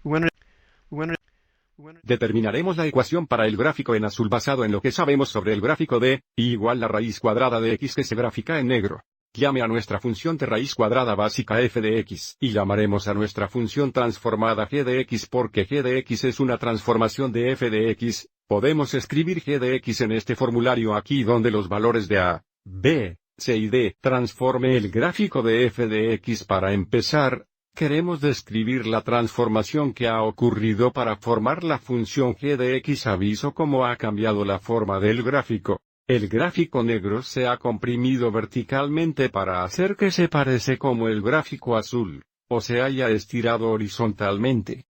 Bueno, bueno, bueno. Determinaremos la ecuación para el gráfico en azul basado en lo que sabemos sobre el gráfico de y igual la raíz cuadrada de x que se grafica en negro. Llame a nuestra función de raíz cuadrada básica f de x y llamaremos a nuestra función transformada g de x porque g de x es una transformación de f de x. Podemos escribir g de x en este formulario aquí donde los valores de a, b, c y d transforme el gráfico de f de x. Para empezar, queremos describir la transformación que ha ocurrido para formar la función g de x. Aviso cómo ha cambiado la forma del gráfico. El gráfico negro se ha comprimido verticalmente para hacer que se parece como el gráfico azul, o se haya estirado horizontalmente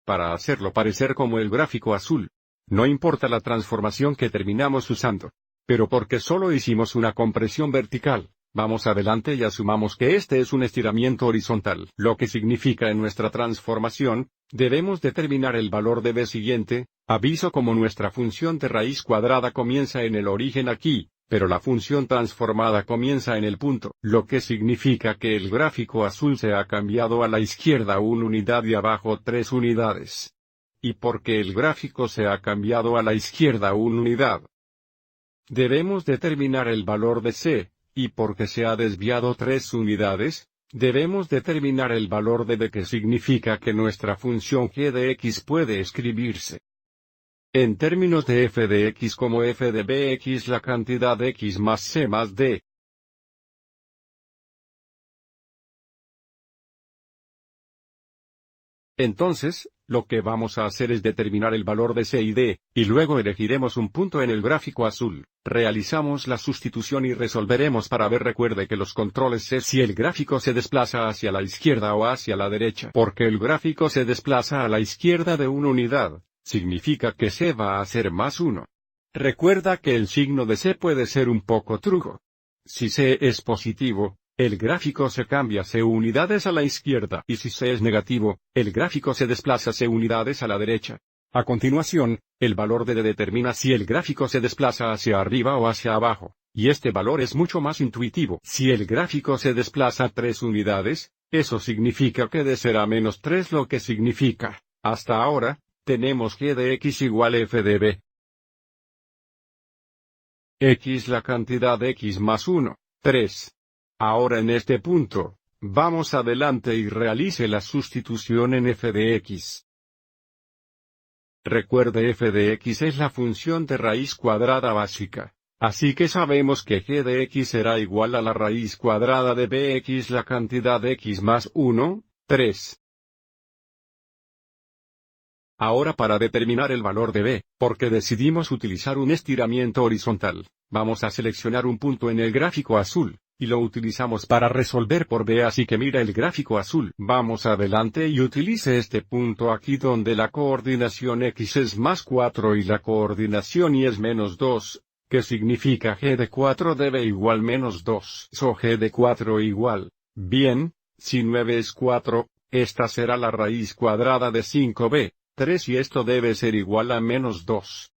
para hacerlo parecer como el gráfico azul. No importa la transformación que terminamos usando. Pero porque solo hicimos una compresión vertical, vamos adelante y asumamos que este es un estiramiento horizontal. Lo que significa en nuestra transformación, debemos determinar el valor de b siguiente. Aviso como nuestra función de raíz cuadrada comienza en el origen aquí, pero la función transformada comienza en el punto, lo que significa que el gráfico azul se ha cambiado a la izquierda 1 unidad y abajo 3 unidades. Y porque el gráfico se ha cambiado a la izquierda 1 unidad, debemos determinar el valor de c, y porque se ha desviado 3 unidades, debemos determinar el valor de d, que significa que nuestra función g de x puede escribirse en términos de f de x como f de bx, la cantidad de x más c más d. Entonces, lo que vamos a hacer es determinar el valor de c y d, y luego elegiremos un punto en el gráfico azul. Realizamos la sustitución y resolveremos para ver. Recuerde que los controles es si el gráfico se desplaza hacia la izquierda o hacia la derecha. Porque el gráfico se desplaza a la izquierda de una unidad, significa que c va a ser más 1. Recuerda que el signo de c puede ser un poco truco. Si c es positivo, el gráfico se cambia c unidades a la izquierda, y si c es negativo, el gráfico se desplaza c unidades a la derecha. A continuación, el valor de d determina si el gráfico se desplaza hacia arriba o hacia abajo, y este valor es mucho más intuitivo. Si el gráfico se desplaza 3 unidades, eso significa que d será menos 3, lo que significa, hasta ahora, tenemos g de x igual f de b. X la cantidad de x más 1, 3. Ahora en este punto, vamos adelante y realice la sustitución en f de x. Recuerde, f de x es la función de raíz cuadrada básica, así que sabemos que g de x será igual a la raíz cuadrada de bx, la cantidad de x más 1, 3. Ahora para determinar el valor de b, porque decidimos utilizar un estiramiento horizontal, vamos a seleccionar un punto en el gráfico azul, y lo utilizamos para resolver por b, así que mira el gráfico azul. Vamos adelante y utilice este punto aquí donde la coordinación x es más 4 y la coordinación y es menos 2, que significa g de 4 de b igual menos 2. So g de 4 igual, bien, si 9 es 4, esta será la raíz cuadrada de 5b. 3 y esto debe ser igual a menos 2.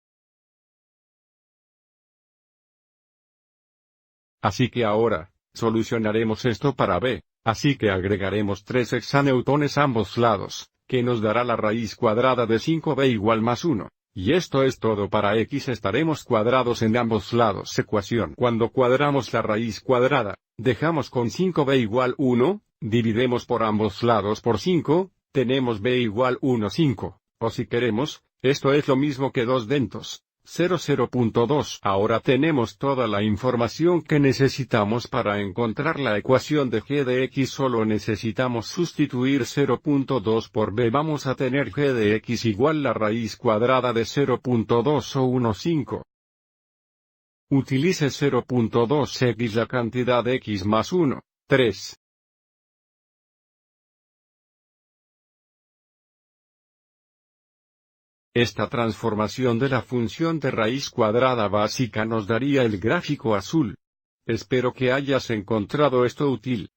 Así que ahora, solucionaremos esto para b, así que agregaremos 3 hexanewtones a ambos lados, que nos dará la raíz cuadrada de 5b igual más 1. Y esto es todo para x. Estaremos cuadrados en ambos lados. Ecuación. Cuando cuadramos la raíz cuadrada, dejamos con 5b igual 1, dividimos por ambos lados por 5, tenemos b igual 1 5. O si queremos, esto es lo mismo que 2 dentos, 0,0.2. Ahora tenemos toda la información que necesitamos para encontrar la ecuación de g de x. Solo necesitamos sustituir 0.2 por b. Vamos a tener g de x igual la raíz cuadrada de 0.2 o 1,5. Utilice 0.2x la cantidad de x más 1, 3. Esta transformación de la función de raíz cuadrada básica nos daría el gráfico azul. Espero que hayas encontrado esto útil.